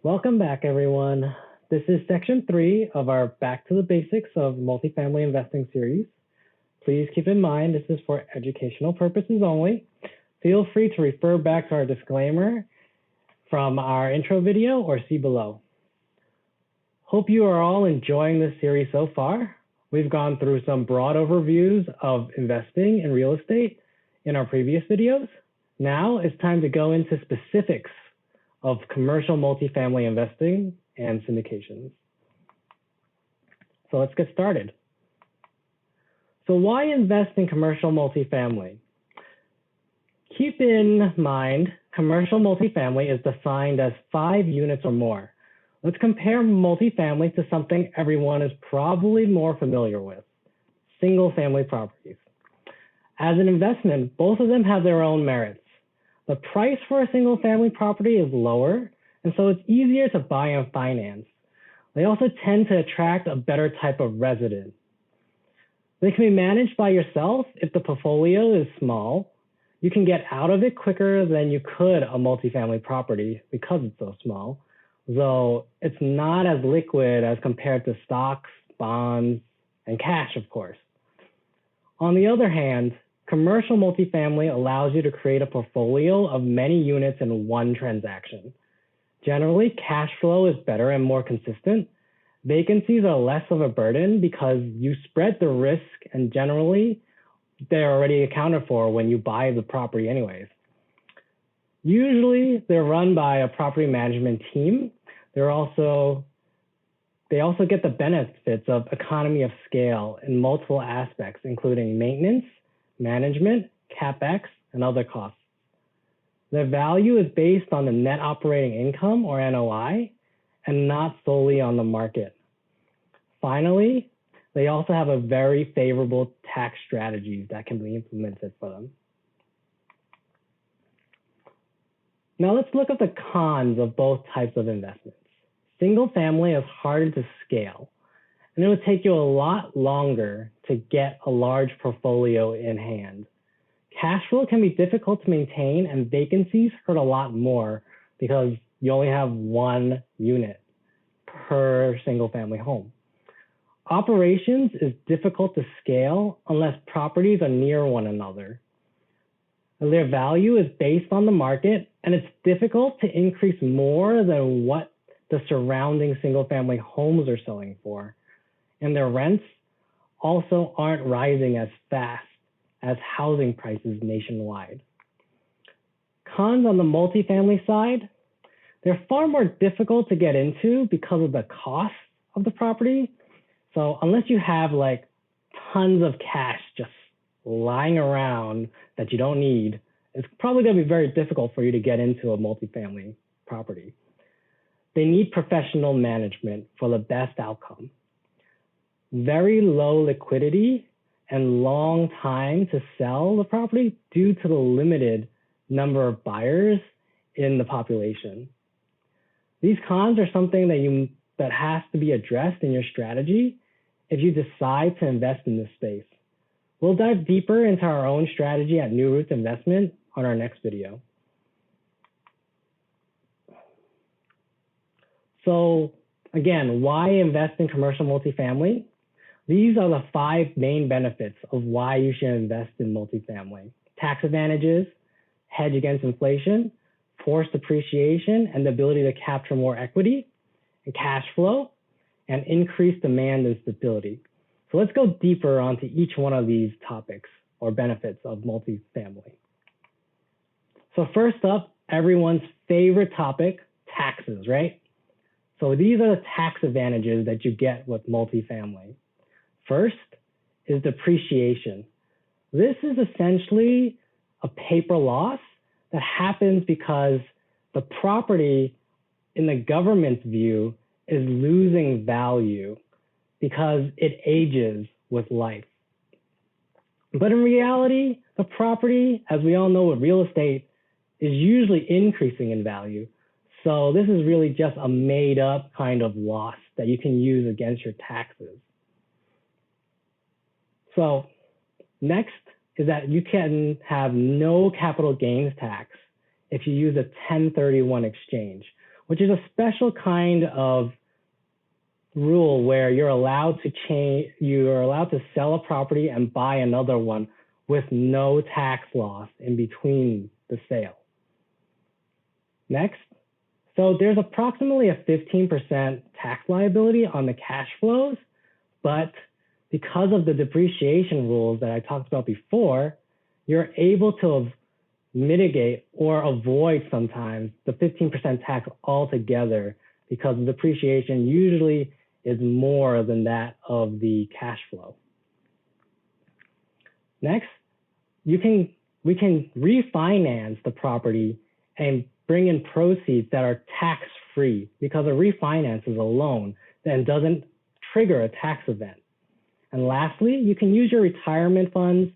Welcome back, everyone. This is section 3 of our Back to the Basics of Multifamily Investing series. Please keep in mind this is for educational purposes only. Feel free to refer back to our disclaimer from our intro video or see below. Hope you are all enjoying this series so far. We've gone through some broad overviews of investing in real estate in our previous videos. Now it's time to go into specifics of commercial multifamily investing and syndications. So let's get started. So why invest in commercial multifamily? Keep in mind, commercial multifamily is defined as 5 units or more. Let's compare multifamily to something everyone is probably more familiar with, single-family properties. As an investment, both of them have their own merits. The price for a single-family property is lower, and so it's easier to buy and finance. They also tend to attract a better type of resident. They can be managed by yourself if the portfolio is small. You can get out of it quicker than you could a multifamily property because it's so small, though it's not as liquid as compared to stocks, bonds, and cash, of course. On the other hand, commercial multifamily allows you to create a portfolio of many units in one transaction. Generally, cash flow is better and more consistent. Vacancies are less of a burden because you spread the risk, and generally, they're already accounted for when you buy the property anyways. Usually, they're run by a property management team. They also get the benefits of economy of scale in multiple aspects, including maintenance, management, CapEx, and other costs. The value is based on the net operating income, or NOI, and not solely on the market. Finally, they also have a very favorable tax strategies that can be implemented for them. Now let's look at the cons of both types of investments. Single family is harder to scale, and it would take you a lot longer to get a large portfolio in hand. Cash flow can be difficult to maintain, and vacancies hurt a lot more because you only have one unit per single family home. Operations is difficult to scale unless properties are near one another. Their value is based on the market, and it's difficult to increase more than what the surrounding single family homes are selling for. And their rents also aren't rising as fast as housing prices nationwide. Cons on the multifamily side, they're far more difficult to get into because of the cost of the property. So unless you have like tons of cash just lying around that you don't need, it's probably going to be very difficult for you to get into a multifamily property. They need professional management for the best outcome. Very low liquidity and long time to sell the property due to the limited number of buyers in the population. These cons are something that has to be addressed in your strategy if you decide to invest in this space. We'll dive deeper into our own strategy at NuRoots Investment on our next video. So again, why invest in commercial multifamily? These are the 5 main benefits of why you should invest in multifamily. Tax advantages, hedge against inflation, forced appreciation, and the ability to capture more equity, and cash flow, and increased demand and stability. So let's go deeper onto each one of these topics or benefits of multifamily. So first up, everyone's favorite topic, taxes, right? So these are the tax advantages that you get with multifamily. First is depreciation. This is essentially a paper loss that happens because the property in the government's view is losing value because it ages with life. But in reality, the property, as we all know with real estate, is usually increasing in value. So this is really just a made up kind of loss that you can use against your taxes. So next is that you can have no capital gains tax if you use a 1031 exchange, which is a special kind of rule where you're allowed to sell a property and buy another one with no tax loss in between the sale. Next, so there's approximately a 15% tax liability on the cash flows, but because of the depreciation rules that I talked about before, you're able to mitigate or avoid sometimes the 15% tax altogether because the depreciation usually is more than that of the cash flow. Next, we can refinance the property and bring in proceeds that are tax-free because a refinance is a loan and doesn't trigger a tax event. And lastly, you can use your retirement funds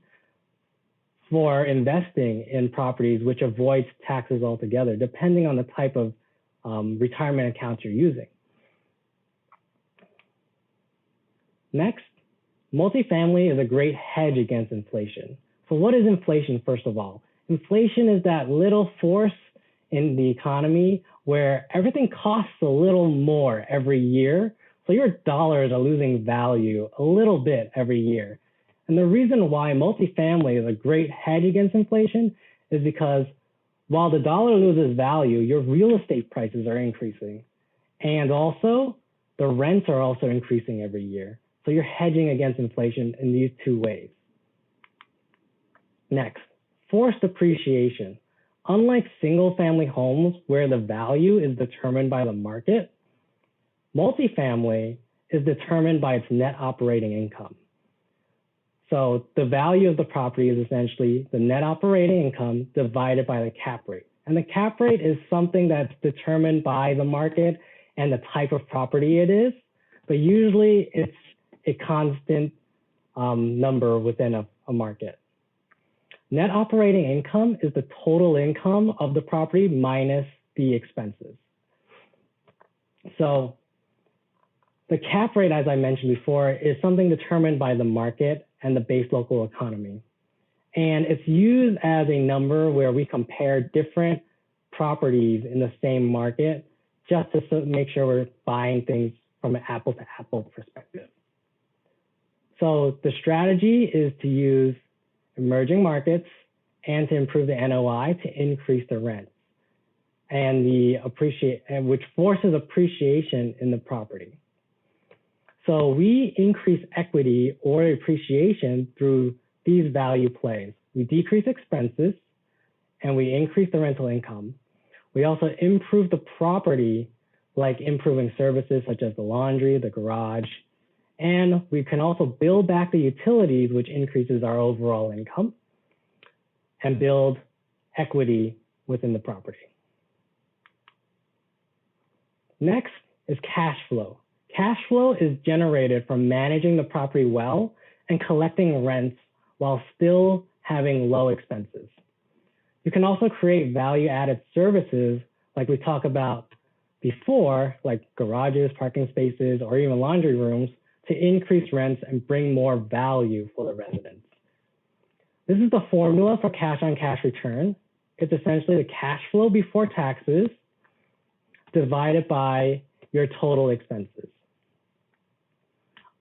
for investing in properties, which avoids taxes altogether, depending on the type of retirement accounts you're using. Next, multifamily is a great hedge against inflation. So what is inflation, first of all? Inflation is that little force in the economy where everything costs a little more every year. So your dollars are losing value a little bit every year. And the reason why multifamily is a great hedge against inflation is because while the dollar loses value, your real estate prices are increasing. And also, the rents are also increasing every year. So you're hedging against inflation in these two ways. Next, forced appreciation. Unlike single-family homes where the value is determined by the market, multifamily is determined by its net operating income. So the value of the property is essentially the net operating income divided by the cap rate. And the cap rate is something that's determined by the market and the type of property it is, but usually it's a constant number within a market. Net operating income is the total income of the property minus the expenses. So the cap rate, as I mentioned before, is something determined by the market and the base local economy. And it's used as a number where we compare different properties in the same market just to make sure we're buying things from an apple-to-apple perspective. So the strategy is to use emerging markets and to improve the NOI to increase the rent and which forces appreciation in the property. So we increase equity or appreciation through these value plays. We decrease expenses and we increase the rental income. We also improve the property, like improving services such as the laundry, the garage, and we can also build back the utilities, which increases our overall income, and build equity within the property. Next is cash flow. Cash flow is generated from managing the property well and collecting rents while still having low expenses. You can also create value-added services like we talked about before, like garages, parking spaces, or even laundry rooms, to increase rents and bring more value for the residents. This is the formula for cash-on-cash return. It's essentially the cash flow before taxes divided by your total expenses.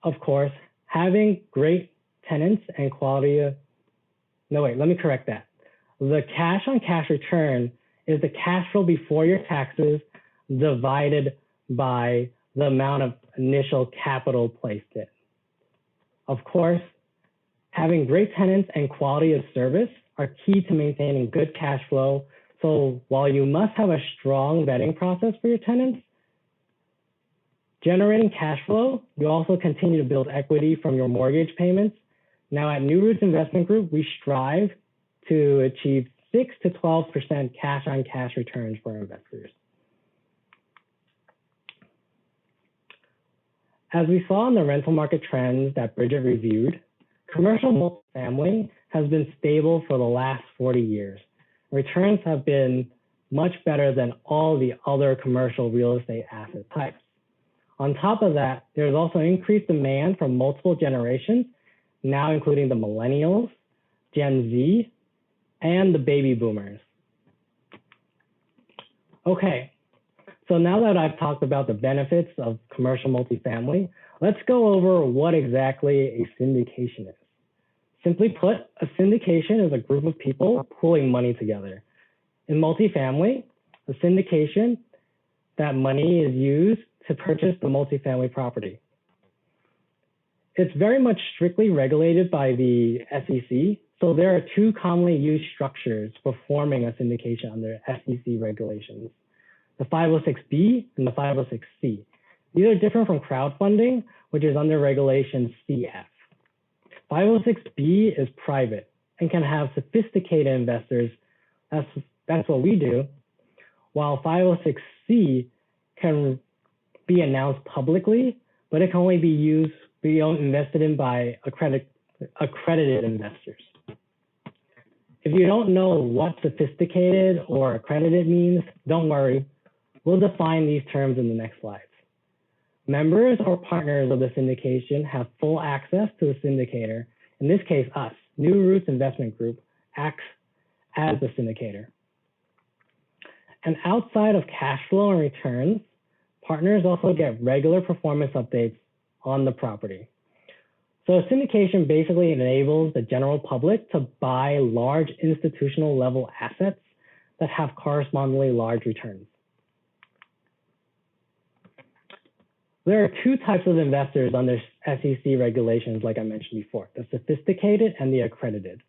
Of course, having great tenants and quality of, no wait, let me correct that. The cash-on-cash return is the cash flow before your taxes divided by the amount of initial capital placed in. Of course, having great tenants and quality of service are key to maintaining good cash flow. So while you must have a strong vetting process for your tenants, generating cash flow, you also continue to build equity from your mortgage payments. Now at NuRoots Investment Group, we strive to achieve 6 to 12% cash-on-cash returns for our investors. As we saw in the rental market trends that Bridget reviewed, commercial multifamily has been stable for the last 40 years. Returns have been much better than all the other commercial real estate asset types. On top of that, there's also increased demand from multiple generations, now including the millennials, Gen Z, and the baby boomers. Okay, So now that I've talked about the benefits of commercial multifamily, let's go over what exactly a syndication is. Simply put, a syndication is a group of people pooling money together. In multifamily, a syndication, that money is used to purchase the multifamily property. It's very much strictly regulated by the SEC, so there are two commonly used structures for forming a syndication under SEC regulations, the 506B and the 506C. These are different from crowdfunding, which is under regulation CF. 506B is private and can have sophisticated investors. That's what we do, while 506C can be announced publicly, but it can only be invested in by accredited investors. If you don't know what sophisticated or accredited means, don't worry. We'll define these terms in the next slides. Members or partners of the syndication have full access to the syndicator. In this case, us, NuRoots Investment Group, acts as the syndicator. And outside of cash flow and returns, partners also get regular performance updates on the property. So syndication basically enables the general public to buy large institutional level assets that have correspondingly large returns. There are two types of investors under SEC regulations, like I mentioned before, the sophisticated and the accredited.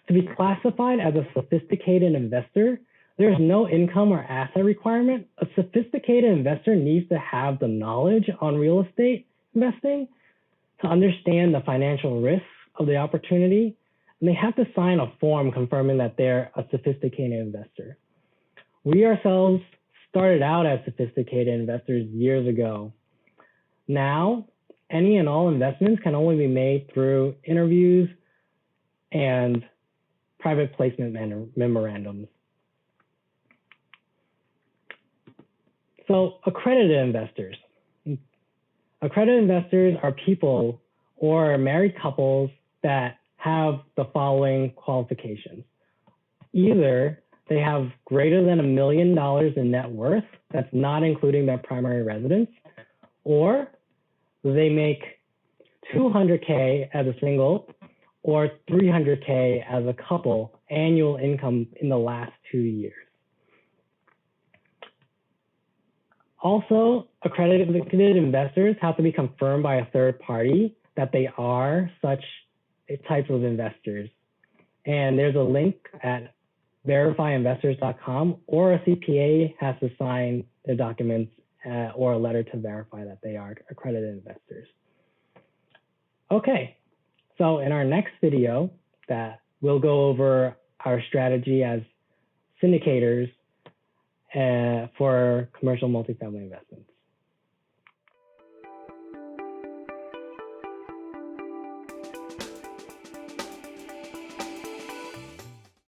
To be classified as a sophisticated investor, there's no income or asset requirement. A sophisticated investor needs to have the knowledge on real estate investing to understand the financial risks of the opportunity, and they have to sign a form confirming that they're a sophisticated investor. We ourselves started out as sophisticated investors years ago. Now, any and all investments can only be made through interviews and private placement memorandums. So accredited investors. Accredited investors are people or married couples that have the following qualifications. Either they have greater than $1 million in net worth, that's not including their primary residence, or they make $200K as a single or $300K as a couple annual income in the last 2 years. Also, accredited investors have to be confirmed by a third party that they are such types of investors. And there's a link at verifyinvestors.com, or a CPA has to sign the documents or a letter to verify that they are accredited investors. Okay, so in our next video, we'll go over our strategy as syndicators for commercial multifamily investments.